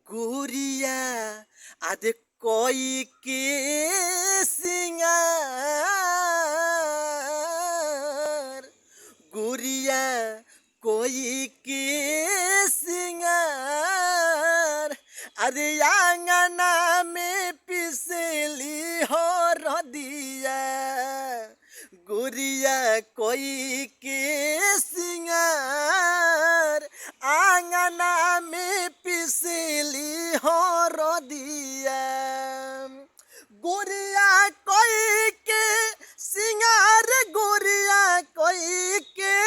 गोरिया आदे कोई के सिंगार गोरिया कोई के सिंगार अरे आंगना में पिसली हो रदिया गोरिया कोई के सिंगार आंगना में पिसली हो रदिया गोरिया कोई के सिंगार गोरिया कोई के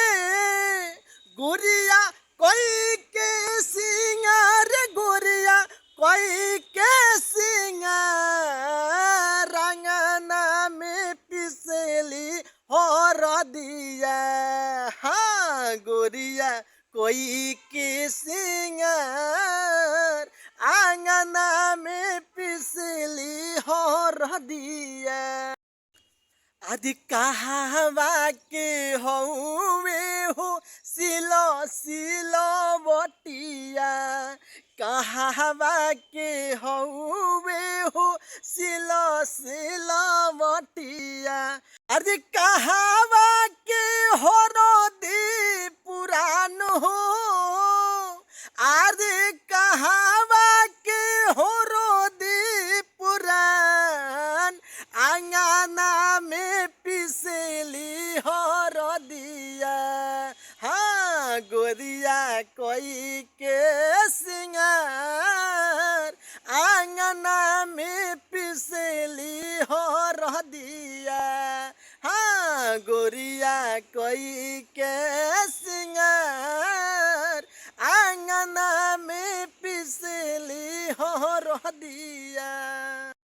गोरिया कोई के सिंगार गोरिया कोई के सिंगार आंगना में पिसली हो रदिया हाँ गोरिया कोई के सिंगार आंगना में पिसली हो रदिया आदि कहवा के हौवे हो सिलो सिलो बटिया कहवा के हौवे हो सिलो सिलो बटिया अरे कहवा के हो रोदी पुरान हो अरे कहवा के हो रोदी पुरान आंगना में पिसली हो रदिया हाँ गोरिया कोई के सिंगार आंगना में पिसली हो रदिया हाँ गोरिया कोई के सिंगार आंगना में पिसली हो रदिया।